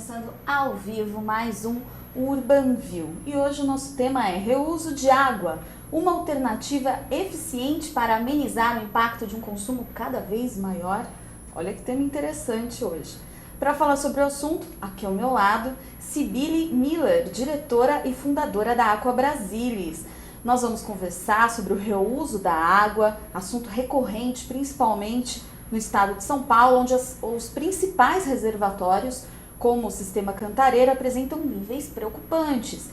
começando ao vivo mais um Urban View. E hoje o nosso tema é reuso de água, uma alternativa eficiente para amenizar o impacto de um consumo cada vez maior. Olha que tema interessante hoje. Para falar sobre o assunto, aqui ao meu lado, Sibili Miller, diretora e fundadora da Aqua Brasilis. Nós vamos conversar sobre o reuso da água, assunto recorrente principalmente no estado de São Paulo, onde os principais reservatórios, como o Sistema Cantareira, apresentam níveis preocupantes.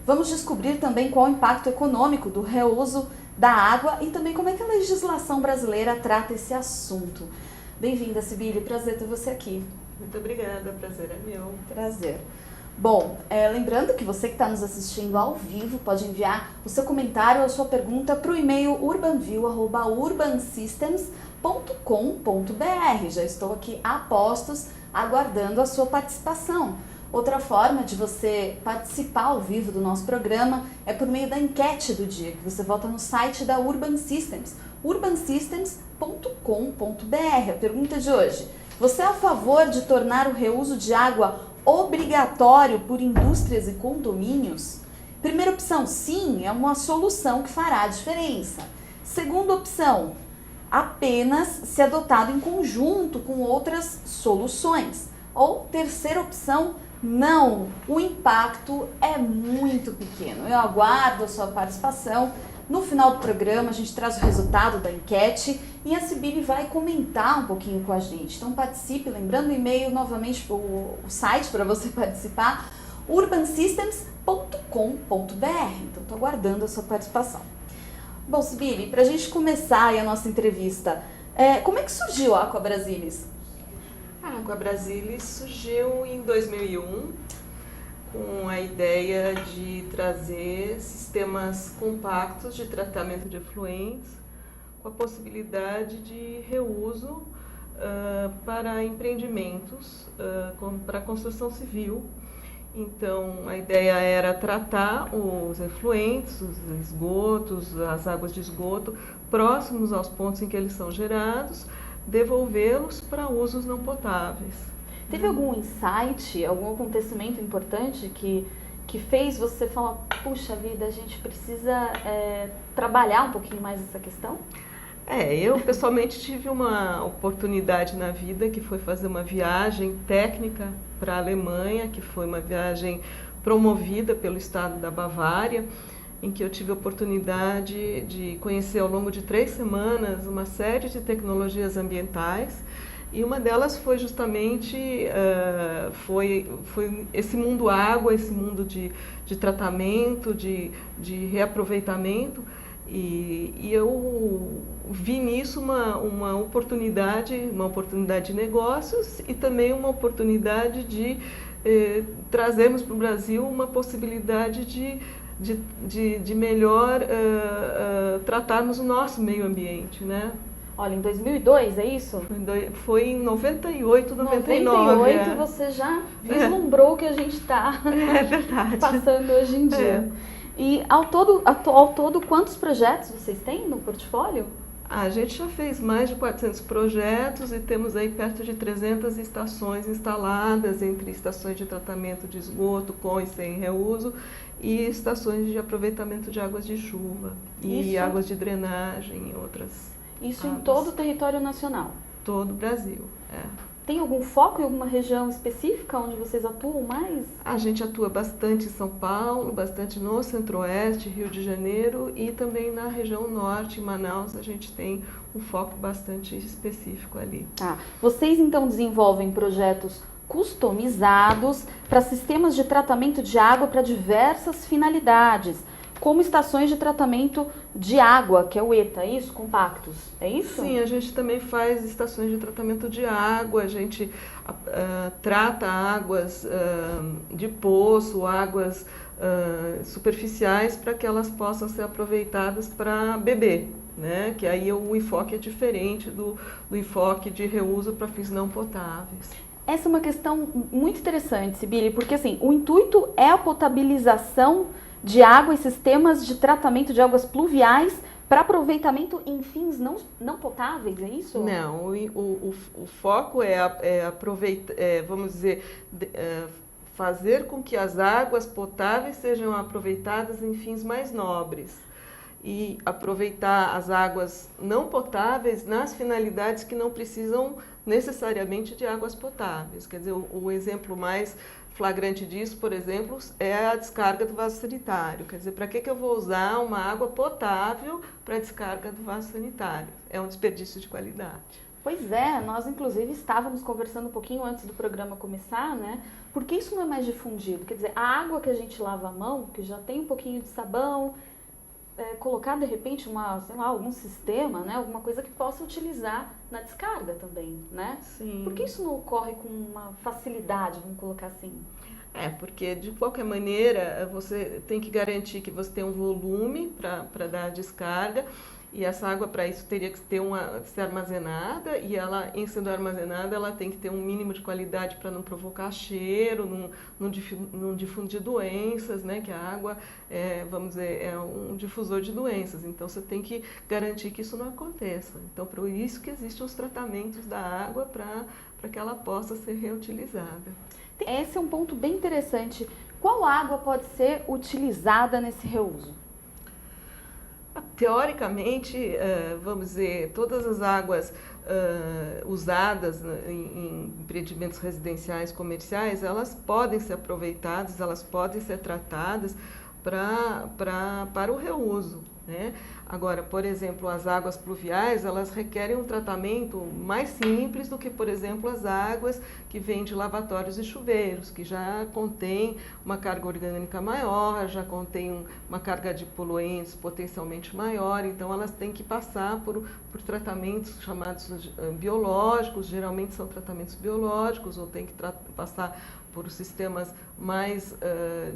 Vamos descobrir também qual o impacto econômico do reuso da água e também como é que a legislação brasileira trata esse assunto. Bem-vinda, Sibili, prazer ter você aqui. Muito obrigada, prazer é meu. Prazer. Bom, lembrando que você que está nos assistindo ao vivo pode enviar o seu comentário ou a sua pergunta para o e-mail urbanview@urbansystems.com.br. Já estou aqui a postos, aguardando a sua participação. Outra forma de você participar ao vivo do nosso programa é por meio da enquete do dia, que você volta no site da Urban Systems, urbansystems.com.br. A pergunta de hoje: você é a favor de tornar o reuso de água obrigatório por indústrias e condomínios? Primeira opção, sim, é uma solução que fará a diferença. Segunda opção, apenas se adotado em conjunto com outras soluções. Ou terceira opção, não, o impacto é muito pequeno. Eu aguardo a sua participação. No final do programa, a gente traz o resultado da enquete e a Sibili vai comentar um pouquinho com a gente. Então participe, lembrando o e-mail novamente, o site para você participar, urbansystems.com.br. Então estou aguardando a sua participação. Bom, Sibili, para a gente começar aí a nossa entrevista, como é que surgiu a Aqua Brasilis? A Aqua Brasilis surgiu em 2001 com a ideia de trazer sistemas compactos de tratamento de efluentes com a possibilidade de reuso para empreendimentos, para construção civil. Então, a ideia era tratar os efluentes, os esgotos, as águas de esgoto próximos aos pontos em que eles são gerados, devolvê-los para usos não potáveis. Teve algum insight, algum acontecimento importante que fez você falar, puxa vida, a gente precisa trabalhar um pouquinho mais essa questão? Eu pessoalmente tive uma oportunidade na vida que foi fazer uma viagem técnica para a Alemanha, que foi uma viagem promovida pelo estado da Bavária, em que eu tive a oportunidade de conhecer ao longo de 3 semanas uma série de tecnologias ambientais. E uma delas foi justamente foi esse mundo água, esse mundo de tratamento, de reaproveitamento. E eu vi nisso uma oportunidade de negócios e também uma oportunidade de trazermos para o Brasil uma possibilidade de melhor tratarmos o nosso meio ambiente, né? Olha, em 2002, é isso? Foi em 98, 99. 98 você já vislumbrou o que a gente está passando hoje em dia. E ao todo, quantos projetos vocês têm no portfólio? A gente já fez mais de 400 projetos e temos aí perto de 300 estações instaladas, entre estações de tratamento de esgoto com e sem reuso e estações de aproveitamento de águas de chuva e águas de drenagem e outras. Isso em todo o território nacional? Todo o Brasil, Tem algum foco em alguma região específica onde vocês atuam mais? A gente atua bastante em São Paulo, bastante no Centro-Oeste, Rio de Janeiro e também na região Norte, em Manaus, a gente tem um foco bastante específico ali. Vocês então desenvolvem projetos customizados para sistemas de tratamento de água para diversas finalidades, como estações de tratamento de água, que é o ETA, é isso? Compactos, é isso? Sim, a gente também faz estações de tratamento de água, a gente trata águas de poço, águas superficiais para que elas possam ser aproveitadas para beber, né? Que aí o enfoque é diferente do enfoque de reuso para fins não potáveis. Essa é uma questão muito interessante, Sibili, porque assim, o intuito é a potabilização de água e sistemas de tratamento de águas pluviais para aproveitamento em fins não potáveis, é isso? Não, o foco é aproveitar, vamos dizer, fazer com que as águas potáveis sejam aproveitadas em fins mais nobres e aproveitar as águas não potáveis nas finalidades que não precisam necessariamente de águas potáveis. Quer dizer, o exemplo mais flagrante disso, por exemplo, é a descarga do vaso sanitário. Quer dizer, para que eu vou usar uma água potável para a descarga do vaso sanitário? É um desperdício de qualidade. Pois é, nós inclusive estávamos conversando um pouquinho antes do programa começar, né? Por que isso não é mais difundido? Quer dizer, a água que a gente lava a mão, que já tem um pouquinho de sabão, colocar de repente algum sistema, né? Alguma coisa que possa utilizar na descarga também, né? Sim. Por que isso não ocorre com uma facilidade, vamos colocar assim? Porque de qualquer maneira você tem que garantir que você tem um volume para dar a descarga. E essa água, para isso, teria que ser armazenada, e ela, em sendo armazenada, ela tem que ter um mínimo de qualidade para não provocar cheiro, não difundir doenças, né? Que a água, vamos dizer, é um difusor de doenças. Então, você tem que garantir que isso não aconteça. Então, por isso que existem os tratamentos da água para que ela possa ser reutilizada. Esse é um ponto bem interessante. Qual água pode ser utilizada nesse reuso? Teoricamente, vamos dizer, todas as águas usadas em empreendimentos residenciais comerciais, elas podem ser aproveitadas, elas podem ser tratadas para o reuso, né? Agora, por exemplo, as águas pluviais, elas requerem um tratamento mais simples do que, por exemplo, as águas que vêm de lavatórios e chuveiros, que já contêm uma carga orgânica maior, já contêm uma carga de poluentes potencialmente maior, então elas têm que passar por tratamentos chamados biológicos, geralmente são tratamentos biológicos, ou tem que passar por sistemas mais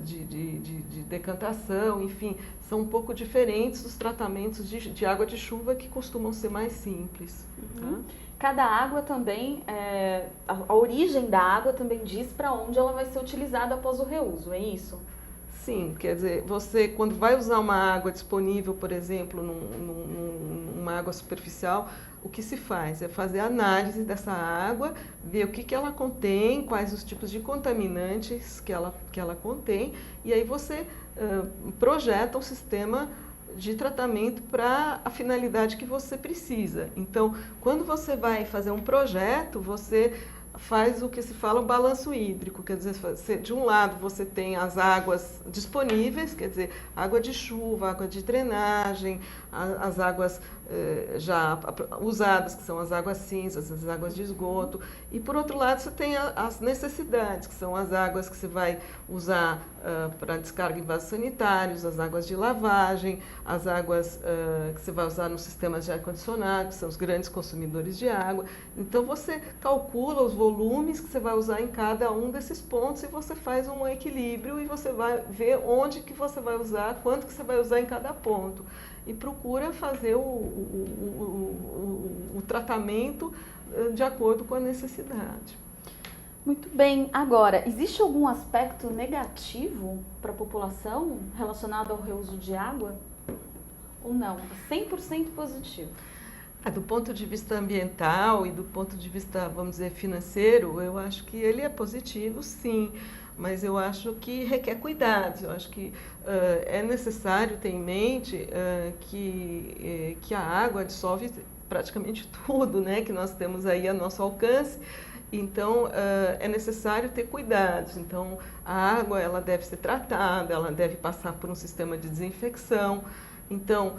de decantação, enfim, são um pouco diferentes dos tratamentos de água de chuva, que costumam ser mais simples. Uhum. Tá? Cada água também, a origem da água também diz para onde ela vai ser utilizada após o reuso, é isso? Sim, quer dizer, você quando vai usar uma água disponível, por exemplo, numa água superficial, o que se faz é fazer a análise dessa água, ver o que ela contém, quais os tipos de contaminantes que ela contém, e aí você projeta um sistema de tratamento para a finalidade que você precisa. Então, quando você vai fazer um projeto, você faz o que se fala o balanço hídrico, quer dizer, de um lado você tem as águas disponíveis, quer dizer, água de chuva, água de drenagem, as águas já usadas, que são as águas cinzas, as águas de esgoto, e por outro lado você tem as necessidades, que são as águas que você vai usar para descarga em vasos sanitários, as águas de lavagem, as águas que você vai usar nos sistemas de ar-condicionado, que são os grandes consumidores de água. Então você calcula os volumes que você vai usar em cada um desses pontos e você faz um equilíbrio e você vai ver onde que você vai usar, quanto que você vai usar em cada ponto. E procura fazer o tratamento de acordo com a necessidade. Muito bem. Agora, existe algum aspecto negativo para a população relacionado ao reuso de água? Ou não? 100% positivo? Do ponto de vista ambiental e do ponto de vista, vamos dizer, financeiro, eu acho que ele é positivo, sim. Mas eu acho que requer cuidados. Eu acho que é necessário ter em mente que a água dissolve praticamente tudo, né, que nós temos aí a nosso alcance. Então, é necessário ter cuidados. Então, a água ela deve ser tratada, ela deve passar por um sistema de desinfecção. Então,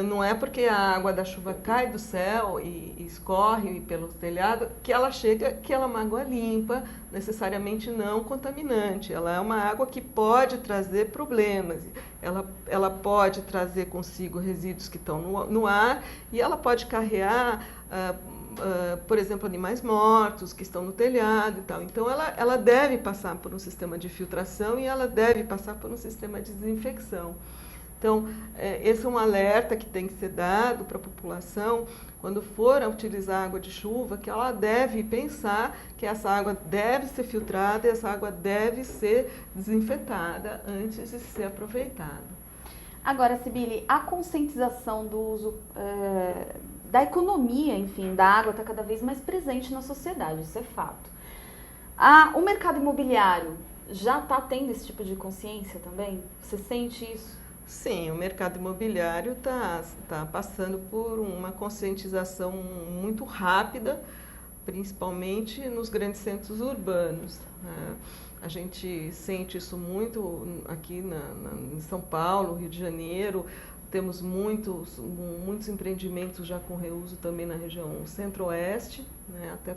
não é porque a água da chuva cai do céu e escorre pelo telhado que ela chega, que ela é uma água limpa, necessariamente não contaminante. Ela é uma água que pode trazer problemas. Ela pode trazer consigo resíduos que estão no ar e ela pode carregar, por exemplo, animais mortos que estão no telhado e tal. Então, ela deve passar por um sistema de filtração e ela deve passar por um sistema de desinfecção. Então, esse é um alerta que tem que ser dado para a população quando for a utilizar água de chuva, que ela deve pensar que essa água deve ser filtrada e essa água deve ser desinfetada antes de ser aproveitada. Agora, Sibili, a conscientização do uso da economia, enfim, da água está cada vez mais presente na sociedade, isso é fato. O mercado imobiliário já está tendo esse tipo de consciência também? Você sente isso? Sim, o mercado imobiliário tá passando por uma conscientização muito rápida, principalmente nos grandes centros urbanos, né? A gente sente isso muito aqui em São Paulo, Rio de Janeiro. Temos muitos empreendimentos já com reuso também na região centro-oeste, né? Até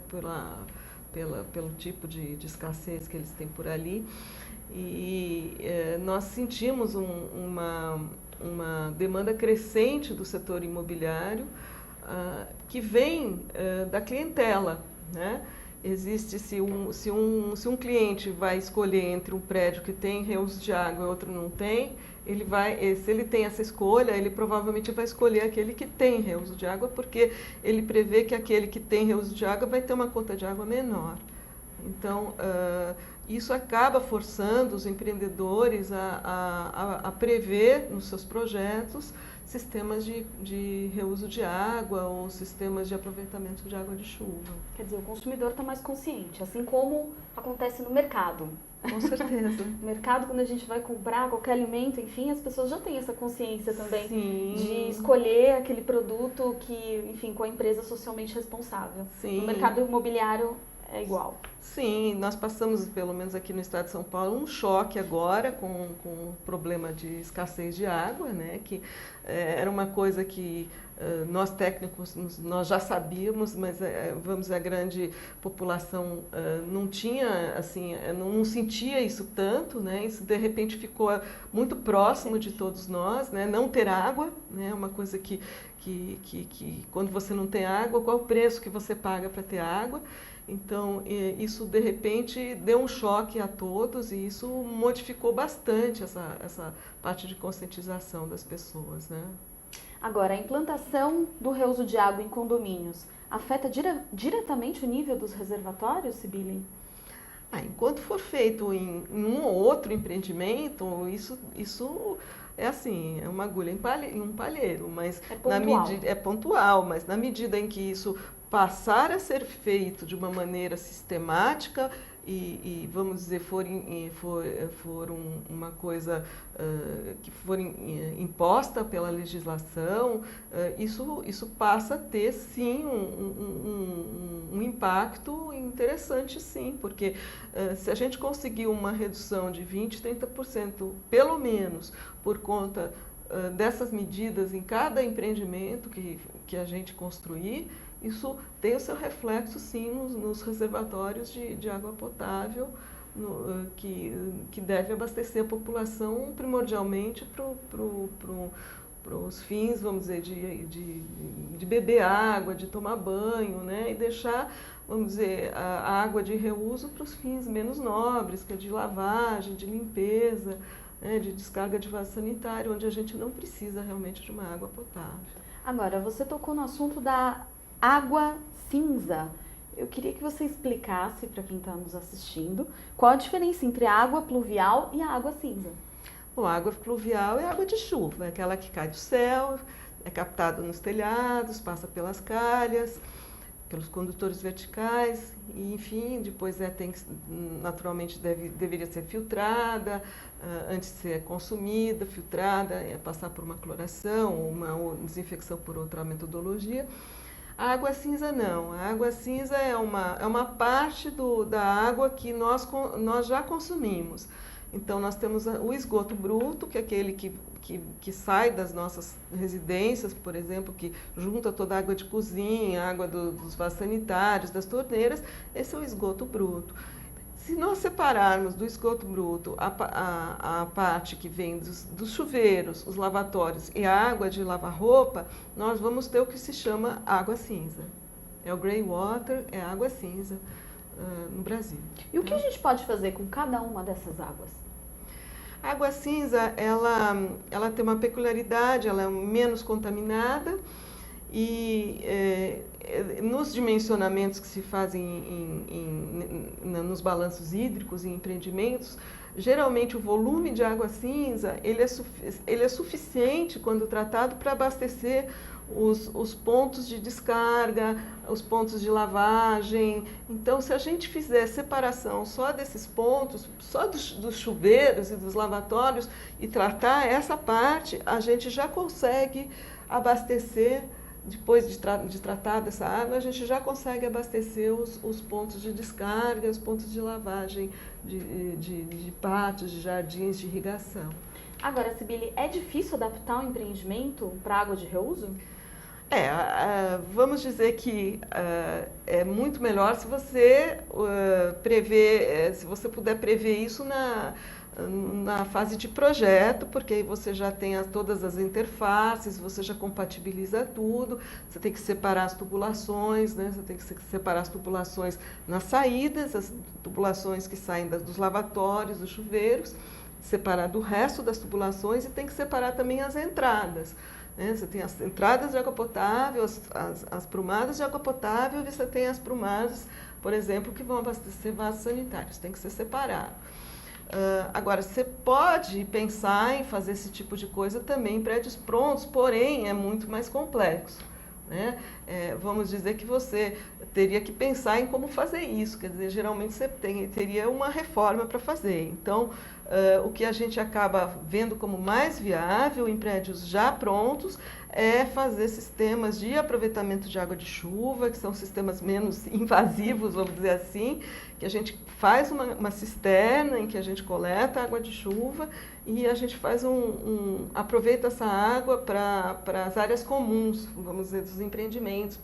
pelo tipo de escassez que eles têm por ali. E nós sentimos uma demanda crescente do setor imobiliário que vem da clientela, né? Existe, se um cliente vai escolher entre um prédio que tem reuso de água e outro não tem, se ele tem essa escolha, ele provavelmente vai escolher aquele que tem reuso de água, porque ele prevê que aquele que tem reuso de água vai ter uma conta de água menor. Então, isso acaba forçando os empreendedores a prever nos seus projetos sistemas de reuso de água ou sistemas de aproveitamento de água de chuva. Quer dizer, o consumidor está mais consciente, assim como acontece no mercado. Com certeza. No mercado, quando a gente vai comprar qualquer alimento, enfim, as pessoas já têm essa consciência também. Sim. De escolher aquele produto que, enfim, com a empresa socialmente responsável. Sim. No mercado imobiliário é igual. Sim, nós passamos, pelo menos aqui no estado de São Paulo, um choque agora com o problema de escassez de água, né? Que era uma coisa que nós técnicos nós já sabíamos, mas vamos dizer, a grande população não tinha, assim, não sentia isso tanto, né? Isso de repente ficou muito próximo de todos nós, né? Não ter água, né? Uma coisa que quando você não tem água, qual é o preço que você paga para ter água? Então, isso de repente deu um choque a todos e isso modificou bastante essa parte de conscientização das pessoas, né? Agora, a implantação do reuso de água em condomínios afeta diretamente o nível dos reservatórios, Sibili? Enquanto for feito em um ou outro empreendimento, isso é assim, é uma agulha em um palheiro, mas é pontual, mas na medida em que isso passar a ser feito de uma maneira sistemática e vamos dizer, for uma coisa que for imposta pela legislação, isso passa a ter, sim, um impacto interessante, sim, porque se a gente conseguir uma redução de 20%, 30%, pelo menos, por conta dessas medidas em cada empreendimento que a gente construir, isso tem o seu reflexo, sim, nos reservatórios de água potável, que deve abastecer a população primordialmente para os fins, vamos dizer, de beber água, de tomar banho, né? E deixar, vamos dizer, a água de reuso para os fins menos nobres, que é de lavagem, de limpeza, né? De descarga de vaso sanitário, onde a gente não precisa realmente de uma água potável. Agora, você tocou no assunto da água cinza. Eu queria que você explicasse para quem está nos assistindo qual a diferença entre a água pluvial e a água cinza. Bom, a água pluvial é água de chuva, é aquela que cai do céu, é captada nos telhados, passa pelas calhas, pelos condutores verticais, e enfim, depois naturalmente deveria ser filtrada, antes de ser consumida, filtrada, passar por uma cloração, uma desinfecção por outra metodologia. A água cinza não. A água cinza é uma parte da água que nós já consumimos. Então, nós temos o esgoto bruto, que é aquele que sai das nossas residências, por exemplo, que junta toda a água de cozinha, a água dos vasos sanitários, das torneiras. Esse é o esgoto bruto. Se nós separarmos do esgoto bruto a parte que vem dos chuveiros, os lavatórios e a água de lavar roupa, nós vamos ter o que se chama água cinza. É o grey water, é água cinza no Brasil. E o que a gente pode fazer com cada uma dessas águas? A água cinza, ela tem uma peculiaridade, ela é menos contaminada E nos dimensionamentos que se fazem nos balanços hídricos e empreendimentos, geralmente o volume de água cinza ele é suficiente, quando tratado, para abastecer os pontos de descarga, os pontos de lavagem. Então, se a gente fizer separação só desses pontos, só dos chuveiros e dos lavatórios, e tratar essa parte, a gente já consegue abastecer. Depois de tratar dessa água, a gente já consegue abastecer os pontos de descarga, os pontos de lavagem de pátios, de jardins, de irrigação. Agora, Sibeli, é difícil adaptar um empreendimento para água de reuso? Vamos dizer que é muito melhor se você se você puder prever isso na fase de projeto, porque aí você já tem todas as interfaces, você já compatibiliza tudo, você tem que separar as tubulações, né? Você tem que separar as tubulações nas saídas, as tubulações que saem dos lavatórios, dos chuveiros, separar do resto das tubulações, e tem que separar também as entradas. Né? Você tem as entradas de água potável, as prumadas de água potável, e você tem as prumadas, por exemplo, que vão abastecer vasos sanitários, tem que ser separado. Agora, você pode pensar em fazer esse tipo de coisa também em prédios prontos, porém é muito mais complexo. Né? Vamos dizer que você teria que pensar em como fazer isso, quer dizer, geralmente você teria uma reforma para fazer. Então, o que a gente acaba vendo como mais viável em prédios já prontos é fazer sistemas de aproveitamento de água de chuva, que são sistemas menos invasivos, vamos dizer assim, que a gente faz uma cisterna em que a gente coleta água de chuva e a gente faz aproveita essa água para as áreas comuns, vamos dizer, dos empreendimentos,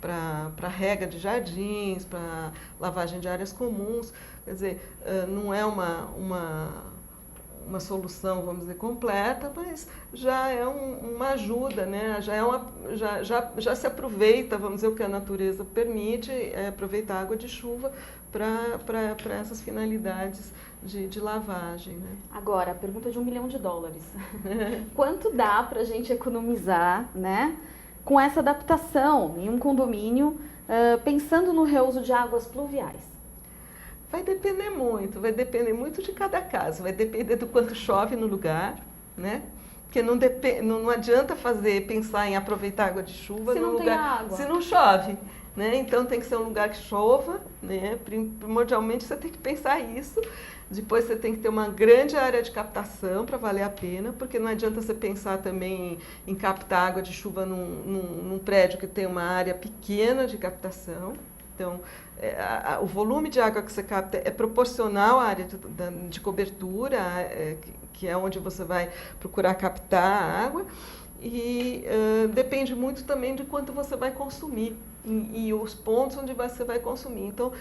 para rega de jardins, para lavagem de áreas comuns. Quer dizer, não é uma solução, vamos dizer, completa, mas já é uma ajuda, né? Já se aproveita, vamos dizer, o que a natureza permite, aproveitar a água de chuva para essas finalidades de lavagem. Né? Agora, a pergunta de $1 milhão. Quanto dá para a gente economizar, né, com essa adaptação em um condomínio, pensando no reuso de águas pluviais? Vai depender muito de cada caso, vai depender do quanto chove no lugar, né? Porque não adianta pensar em aproveitar água de chuva no lugar se não chove, né? Então tem que ser um lugar que chova, né? Primordialmente você tem que pensar isso. Depois você tem que ter uma grande área de captação para valer a pena, porque não adianta você pensar também em captar água de chuva num prédio que tem uma área pequena de captação. Então, o volume de água que você capta é proporcional à área de cobertura, que é onde você vai procurar captar a água, e depende muito também de quanto você vai consumir e os pontos onde você vai consumir. Então,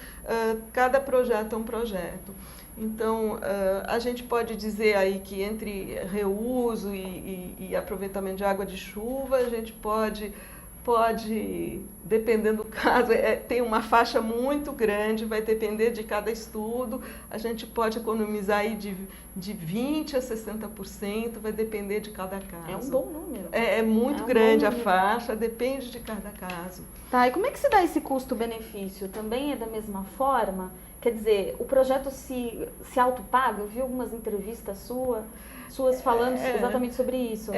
cada projeto é um projeto. Então, a gente pode dizer aí que entre reuso e aproveitamento de água de chuva, a gente pode, dependendo do caso, tem uma faixa muito grande, vai depender de cada estudo, a gente pode economizar aí de 20% a 60%, vai depender de cada caso. É um bom número. É muito grande a faixa, depende de cada caso. Tá, e como é que se dá esse custo-benefício? Também é da mesma forma? Quer dizer, o projeto se autopaga? Eu vi algumas entrevistas suas falando exatamente sobre isso.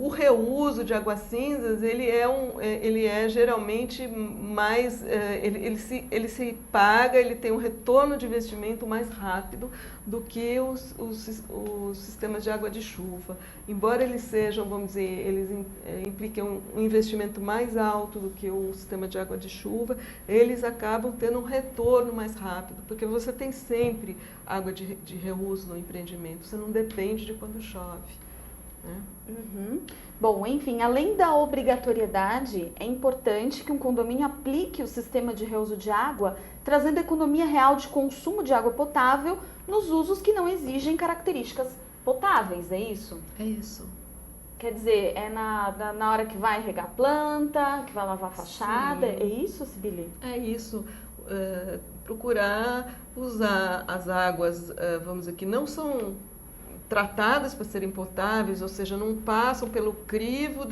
O reuso de águas cinzas, ele é geralmente mais, ele se paga, ele tem um retorno de investimento mais rápido do que os sistemas de água de chuva. Embora eles sejam, vamos dizer, eles impliquem um investimento mais alto do que o sistema de água de chuva, eles acabam tendo um retorno mais rápido, porque você tem sempre água de reuso no empreendimento, você não depende de quando chove. Né? Uhum. Bom, enfim, além da obrigatoriedade, é importante que um condomínio aplique o sistema de reuso de água, trazendo economia real de consumo de água potável nos usos que não exigem características potáveis, é isso? É isso. Quer dizer, é na hora que vai regar a planta, que vai lavar a fachada, Sim. É isso, Sibeli? É isso. Procurar usar as águas, vamos dizer, que não são tratadas para serem potáveis, ou seja, não passam pelo crivo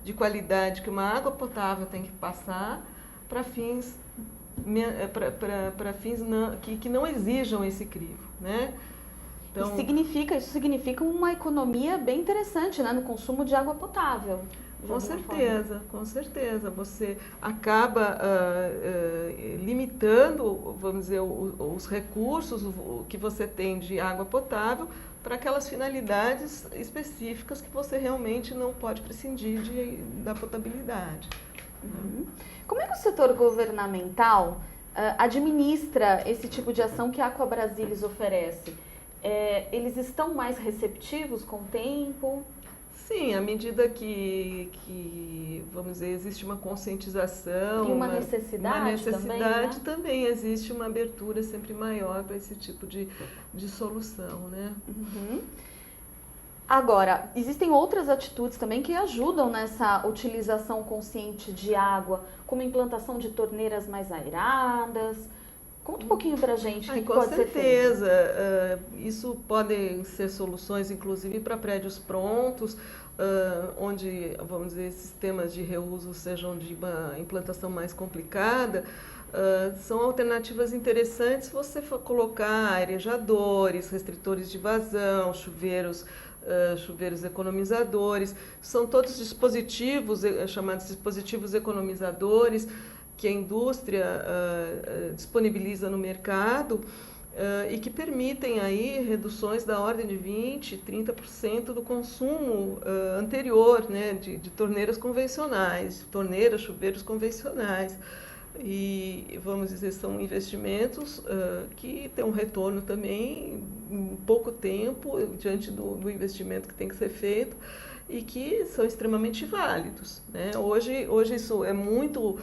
de qualidade que uma água potável tem que passar para fins, que não exijam esse crivo, né? Então, isso significa uma economia bem interessante, né, no consumo de água potável. Com certeza. Você acaba limitando, vamos dizer, os recursos que você tem de água potável para aquelas finalidades específicas que você realmente não pode prescindir da potabilidade. Uhum. Como é que o setor governamental administra esse tipo de ação que a Aqua Brasilis oferece? Eles estão mais receptivos com o tempo? Sim, à medida que vamos dizer, existe uma conscientização, e uma necessidade também existe uma abertura sempre maior para esse tipo de solução, né? Uhum. Agora, existem outras atitudes também que ajudam nessa utilização consciente de água, como a implantação de torneiras mais aeradas. Conta um pouquinho para a gente o que pode ser feito. Com certeza. Isso podem ser soluções, inclusive, para prédios prontos, onde, vamos dizer, sistemas de reuso sejam de uma implantação mais complicada. São alternativas interessantes se você for colocar arejadores, restritores de vazão, chuveiros economizadores. São todos dispositivos, chamados dispositivos economizadores, que a indústria disponibiliza no mercado e que permitem aí reduções da ordem de 20%, 30% do consumo anterior, né, de torneiras convencionais, chuveiros convencionais. E, vamos dizer, são investimentos que têm um retorno também em pouco tempo, diante do investimento que tem que ser feito, e que são extremamente válidos, né? Hoje isso é muito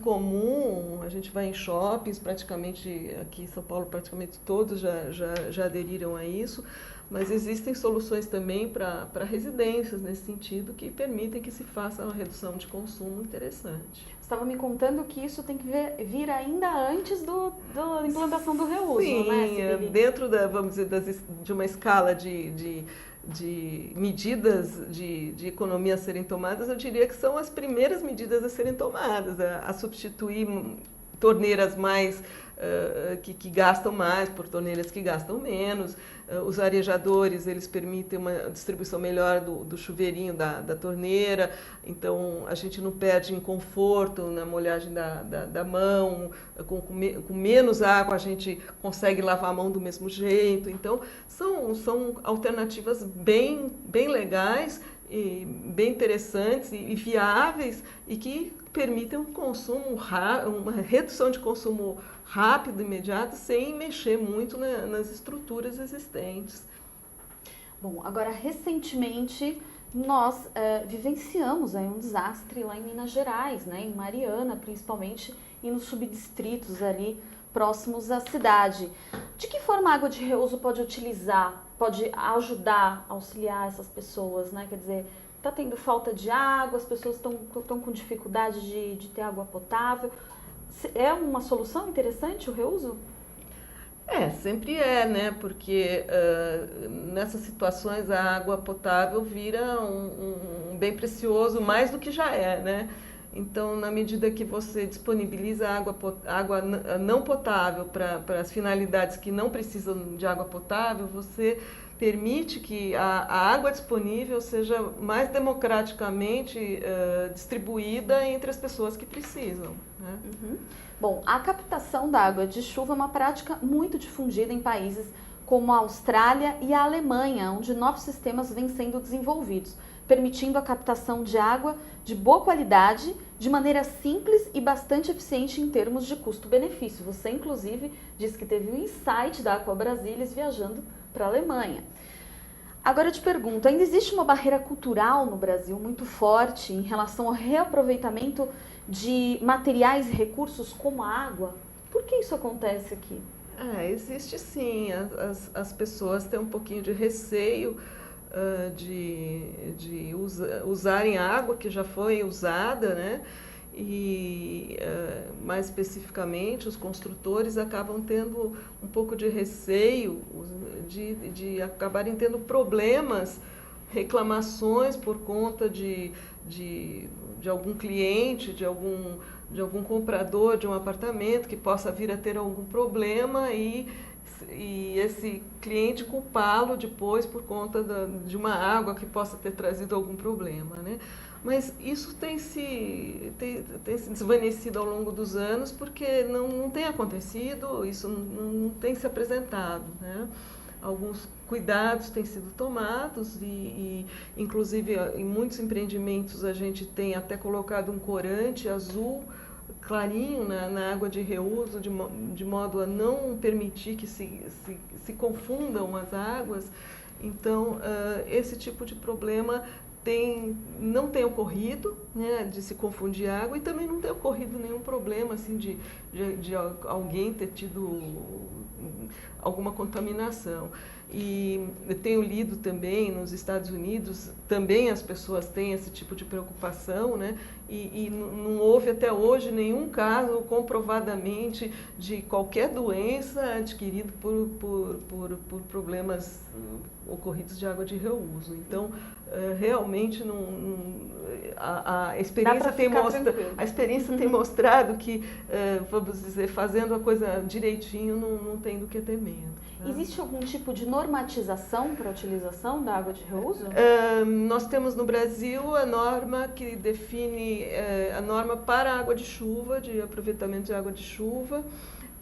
comum. A gente vai em shoppings, praticamente aqui em São Paulo, praticamente todos já aderiram a isso, mas existem soluções também para residências nesse sentido, que permitem que se faça uma redução de consumo interessante. Você estava me contando que isso tem que vir ainda antes da implantação do reuso, sim, né? Sim, dentro vamos dizer, de uma escala de medidas de economia a serem tomadas, eu diria que são as primeiras medidas a serem tomadas, a substituir torneiras que gastam mais por torneiras que gastam menos. Os arejadores, eles permitem uma distribuição melhor do chuveirinho da torneira, então a gente não perde em conforto na molhagem da mão, com menos água a gente consegue lavar a mão do mesmo jeito. Então são alternativas bem legais e bem interessantes e viáveis, e que permitem um consumo uma redução de consumo rápido, imediato, sem mexer muito nas estruturas existentes. Bom, agora recentemente nós vivenciamos aí um desastre lá em Minas Gerais, né, em Mariana principalmente, e nos subdistritos ali próximos à cidade. De que forma a água de reuso pode ajudar, auxiliar essas pessoas, né? Quer dizer, está tendo falta de água, as pessoas estão com dificuldade de ter água potável. É uma solução interessante o reuso? Sempre é, né? Porque nessas situações a água potável vira um bem precioso, mais do que já é, né? Então, na medida que você disponibiliza água não potável para as finalidades que não precisam de água potável, você permite que a água disponível seja mais democraticamente distribuída entre as pessoas que precisam, né? Uhum. Bom, a captação da água de chuva é uma prática muito difundida em países como a Austrália e a Alemanha, onde novos sistemas vêm sendo desenvolvidos, permitindo a captação de água de boa qualidade, de maneira simples e bastante eficiente em termos de custo-benefício. Você, inclusive, disse que teve um insight da Aqua Brasilis viajando para a Alemanha. Agora eu te pergunto, ainda existe uma barreira cultural no Brasil muito forte em relação ao reaproveitamento de materiais e recursos como a água? Por que isso acontece aqui? Existe sim. As pessoas têm um pouquinho de receio de usarem a água que já foi usada, né? e mais especificamente os construtores acabam tendo um pouco de receio de acabarem tendo problemas, reclamações por conta de algum cliente, de algum comprador de um apartamento que possa vir a ter algum problema e esse cliente culpá-lo depois por conta de uma água que possa ter trazido algum problema, né? Mas isso tem se desvanecido ao longo dos anos porque não tem acontecido, isso não tem se apresentado, né? Alguns cuidados têm sido tomados e, inclusive, em muitos empreendimentos a gente tem até colocado um corante azul clarinho na água de reuso, de modo a não permitir que se confundam as águas. Então, esse tipo de problema não tem ocorrido, né, de se confundir água, e também não tem ocorrido nenhum problema assim, de alguém ter tido alguma contaminação. E eu tenho lido também nos Estados Unidos, também as pessoas têm esse tipo de preocupação, né? E não houve até hoje nenhum caso comprovadamente de qualquer doença adquirida por problemas ocorridos de água de reuso. Então, realmente a experiência tem mostrado que, vamos dizer, fazendo a coisa direitinho, não tem do que ter medo. Existe algum tipo de normatização para a utilização da água de reuso? Nós temos no Brasil a norma que define a norma para a água de chuva, de aproveitamento de água de chuva,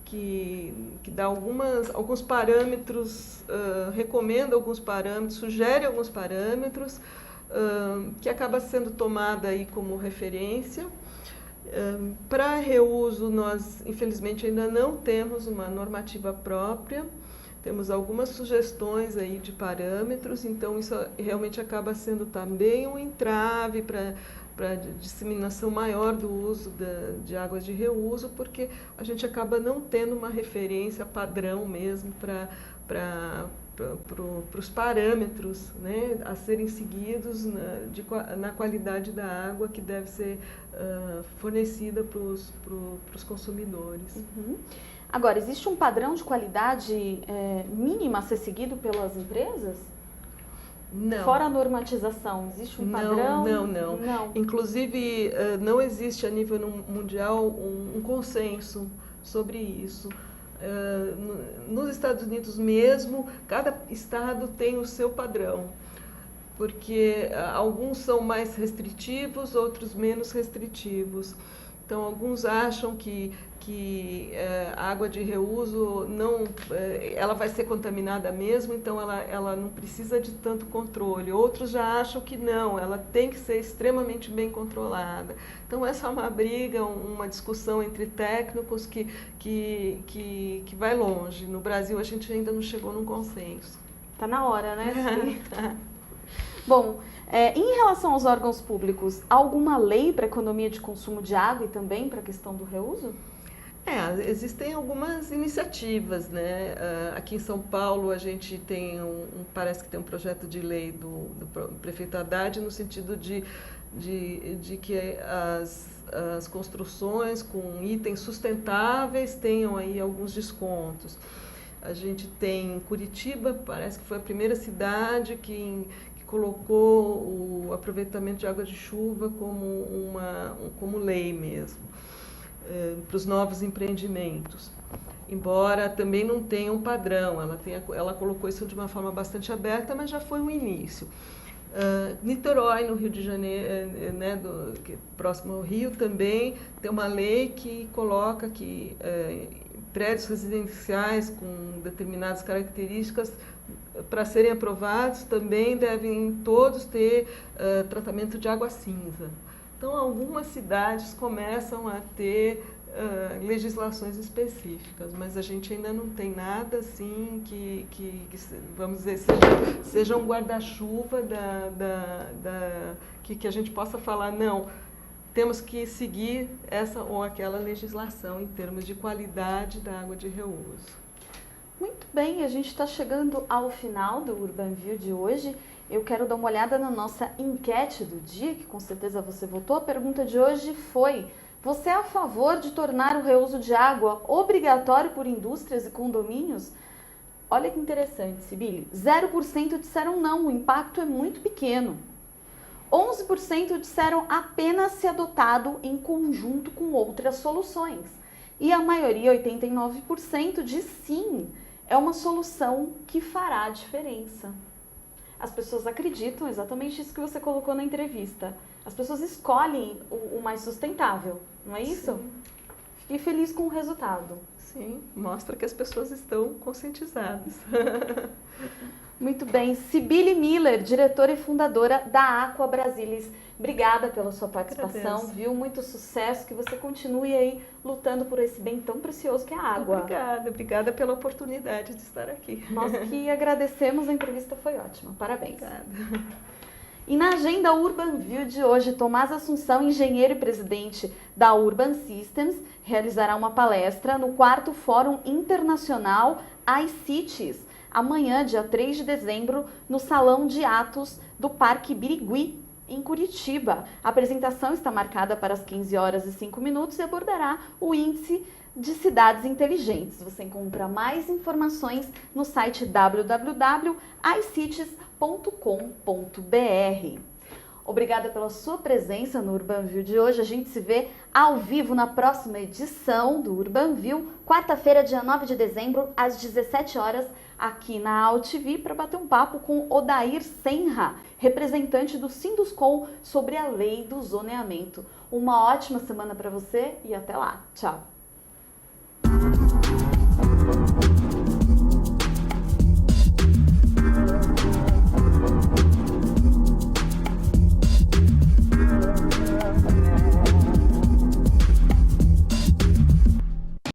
que dá alguns parâmetros, recomenda alguns parâmetros, sugere alguns parâmetros, que acaba sendo tomada aí como referência. Para reuso, nós infelizmente ainda não temos uma normativa própria. Temos algumas sugestões aí de parâmetros, então isso realmente acaba sendo também um entrave para a disseminação maior do uso de águas de reuso, porque a gente acaba não tendo uma referência padrão mesmo para os parâmetros, né, a serem seguidos na qualidade da água que deve ser fornecida para os consumidores. Uhum. Agora, existe um padrão de qualidade mínima a ser seguido pelas empresas? Não. Fora a normatização, existe um padrão? Não. Inclusive, não existe a nível mundial um consenso sobre isso. Nos Estados Unidos mesmo, cada estado tem o seu padrão, porque alguns são mais restritivos, outros menos restritivos. Então, alguns acham que a água de reuso ela vai ser contaminada mesmo, então ela não precisa de tanto controle. Outros já acham que não, ela tem que ser extremamente bem controlada. Então, essa é uma briga, uma discussão entre técnicos que vai longe. No Brasil, a gente ainda não chegou num consenso. Está na hora, né? Bom, em relação aos órgãos públicos, há alguma lei para a economia de consumo de água e também para a questão do reuso? Existem algumas iniciativas, né? Aqui em São Paulo a gente tem parece que tem um projeto de lei do prefeito Haddad no sentido de que as construções com itens sustentáveis tenham aí alguns descontos. A gente tem Curitiba, parece que foi a primeira cidade que colocou o aproveitamento de água de chuva como lei mesmo, para os novos empreendimentos. Embora também não tenha um padrão, ela colocou isso de uma forma bastante aberta, mas já foi um início. Niterói, no Rio de Janeiro, né, próximo ao Rio, também tem uma lei que coloca que prédios residenciais com determinadas características, para serem aprovados, também devem todos ter tratamento de água cinza. Então, algumas cidades começam a ter legislações específicas, mas a gente ainda não tem nada assim que vamos dizer, seja um guarda-chuva que a gente possa falar, não, temos que seguir essa ou aquela legislação em termos de qualidade da água de reuso. Muito bem, a gente está chegando ao final do Urban View de hoje eu quero dar uma olhada na nossa enquete do dia, que com certeza você votou. A pergunta de hoje foi: você é a favor de tornar o reuso de água obrigatório por indústrias e condomínios? Olha que interessante, Sibeli. 0% disseram não, o impacto é muito pequeno. 11% disseram apenas se adotado em conjunto com outras soluções. E a maioria, 89%, diz sim, é uma solução que fará a diferença. As pessoas acreditam exatamente isso que você colocou na entrevista. As pessoas escolhem o mais sustentável, não é isso? Sim. Fiquei feliz com o resultado. Sim, mostra que as pessoas estão conscientizadas. Muito bem. Sibeli Miller, diretora e fundadora da Aqua Brasilis. Obrigada pela sua participação, Agradeço. viu? Muito sucesso, que você continue aí lutando por esse bem tão precioso que é a água. Obrigada pela oportunidade de estar aqui. Nós que agradecemos, a entrevista foi ótima. Parabéns. Obrigada. E na agenda Urban View de hoje, Tomás Assunção, engenheiro e presidente da Urban Systems, realizará uma palestra no 4º Fórum Internacional iCities, amanhã, dia 3 de dezembro, no Salão de Atos do Parque Birigui, em Curitiba. A apresentação está marcada para as 15h05 e abordará o índice de cidades inteligentes. Você encontra mais informações no site www.icities.com.br. Obrigada pela sua presença no Urban View de hoje. A gente se vê ao vivo na próxima edição do Urban View, quarta-feira, dia 9 de dezembro, às 17 horas, aqui na AltV, para bater um papo com Odair Senra, representante do Sinduscom, sobre a lei do zoneamento. Uma ótima semana para você e até lá. Tchau!